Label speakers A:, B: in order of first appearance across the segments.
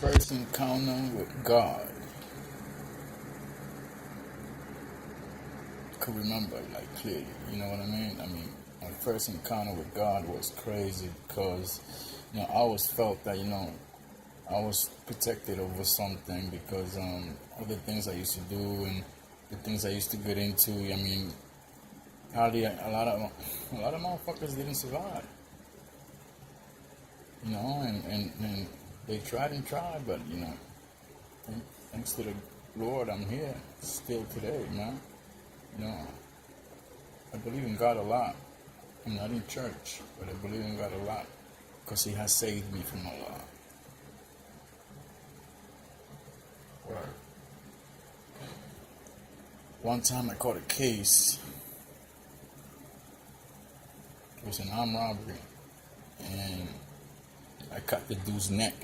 A: first encounter with God. I could remember like clearly, you know what I mean? My first encounter with God was crazy because, I always felt that, I was protected over something because of the things I used to do and the things I used to get into. Hardly a lot of motherfuckers didn't survive, and they tried and tried, but thanks to the Lord, I'm here still today, man. I believe in God a lot. I'm not in church, but I believe in God a lot because He has saved me from a lot. Right. One time I caught a case. It was an armed robbery, and I cut the dude's neck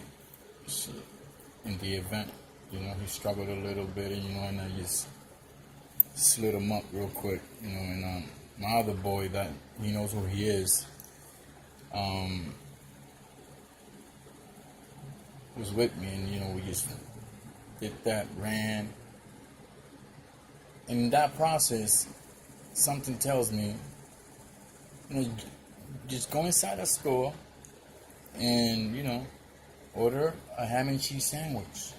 A: in the event. He struggled a little bit, and I just slit him up real quick, and my other boy that he knows who he is, was with me, and we just did that, ran. And in that process, something tells me, just go inside a store and, order a ham and cheese sandwich.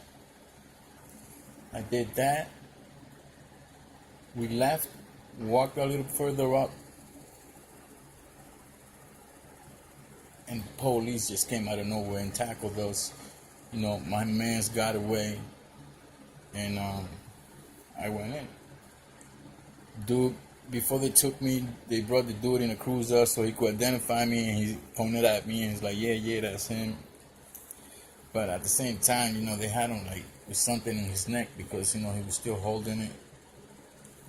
A: I did that. We left, walked a little further up, and the police just came out of nowhere and tackled us. My mans got away, and I went in. Dude, before they took me, they brought the dude in a cruiser so he could identify me, and he pointed at me and he's like, yeah, that's him. But at the same time, they had him like with something in his neck because, he was still holding it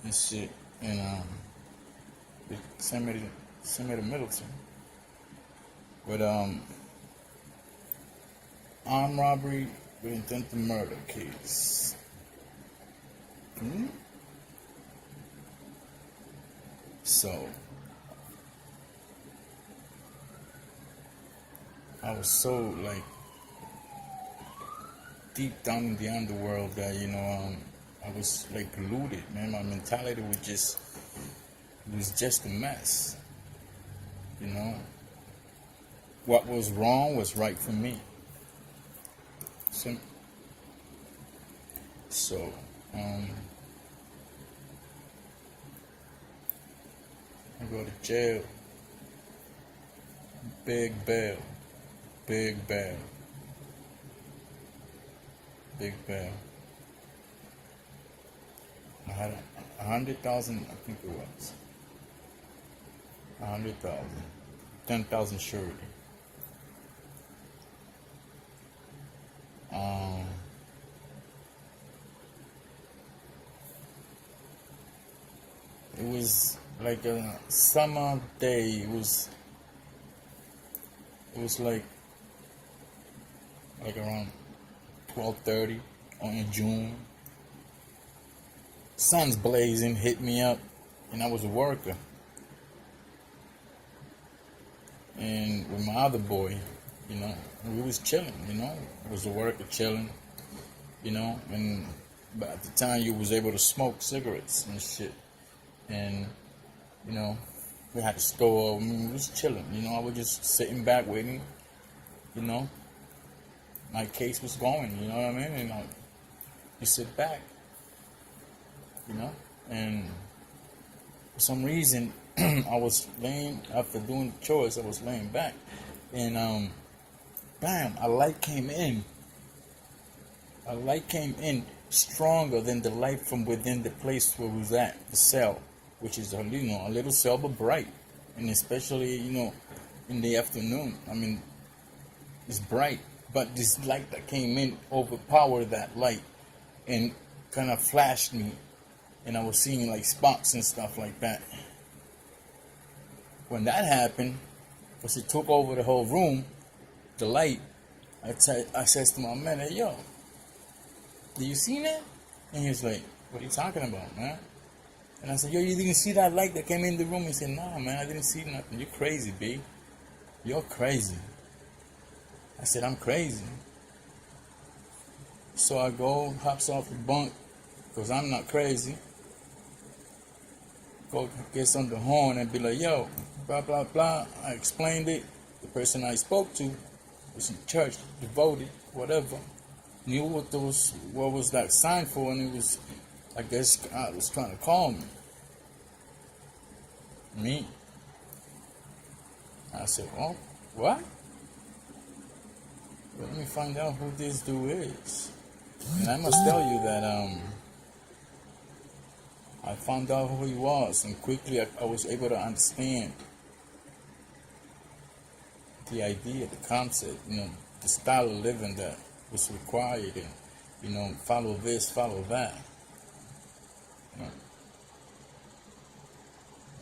A: and shit. And they sent me to Middleton. But armed robbery with intent to murder case. So I was so like deep down in the underworld that I was like polluted, man. My mentality was just a mess. What was wrong was right for me. So I go to jail. Big bail. Big bail. Big bail. I had 100,000, I think it was. 100,000. 10,000 surety. It was like a summer day. It was like around 12:30 in June. Sun's blazing, hit me up, and I was a worker. And with my other boy, we was chilling, I was a worker chilling, but at the time you was able to smoke cigarettes and shit. And, we had a store, we was chilling, I was just sitting back waiting, my case was going, you know what I mean? And you sit back, and for some reason, I was laying, after doing chores, I was laying back, and bam, a light came in. A light came in stronger than the light from within the place where we was at, the cell, which is a little cell but bright, and especially in the afternoon. It's bright, but this light that came in overpowered that light and kind of flashed me, and I was seeing like spots and stuff like that. When that happened, because it took over the whole room, the light, I says to my man, hey, yo, do you see that? And he was like, what are you talking about, man? And I said, yo, you didn't see that light that came in the room? He said, nah, man, I didn't see nothing. You're crazy, B. You're crazy. I said, I'm crazy. So I go, hops off the bunk, because I'm not crazy. Go gets on the horn and be like, yo, blah, blah, blah. I explained it. The person I spoke to was in church, devoted, whatever. Knew what was that sign for, and it was, I guess God was trying to call me. Me. I said, oh, what? Well, let me find out who this dude is. And I must tell you that I found out who he was, and quickly I was able to understand the idea, the concept, the style of living that was required, and follow this, follow that.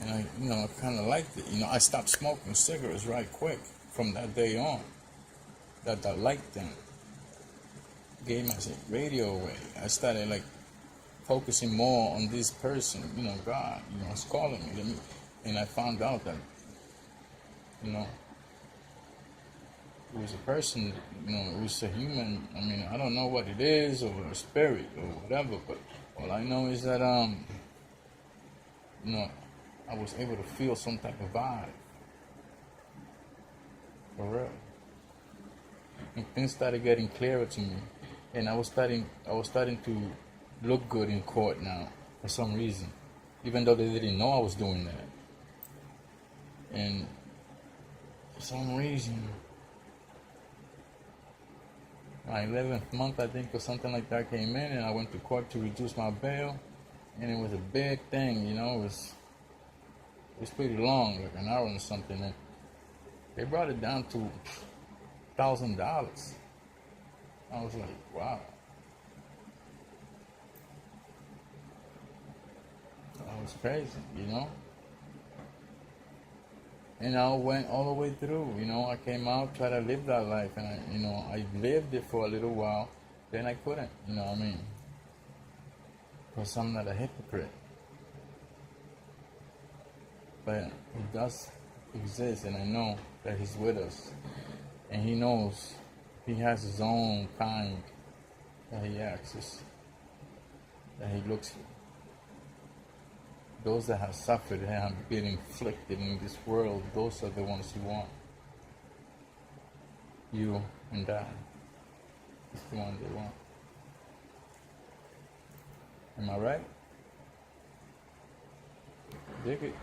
A: And I kind of liked it. I stopped smoking cigarettes right quick from that day on. That I liked them. Gave my radio away. I started focusing more on this person. God, is calling me. And I found out that, it was a person. It was a human. I mean, I don't know what it is or a spirit or whatever, but all I know is that I was able to feel some type of vibe. For real. And things started getting clearer to me. And I was starting to look good in court now, for some reason. Even though they didn't know I was doing that. And for some reason, my 11th month, I think, or something like that came in, and I went to court to reduce my bail. And it was a big thing, it was pretty long, like an hour or something, and they brought it down to $1,000. I was like, wow. That was crazy, And I went all the way through, I came out, tried to live that life, and I lived it for a little while, then I couldn't, because I'm not a hypocrite. But he does exist, and I know that he's with us. And he knows he has his own kind that he accesses, that he looks for. Those that have suffered and have been inflicted in this world, those are the ones he wants. You and I. It's the one they want. Am I right? Dig it.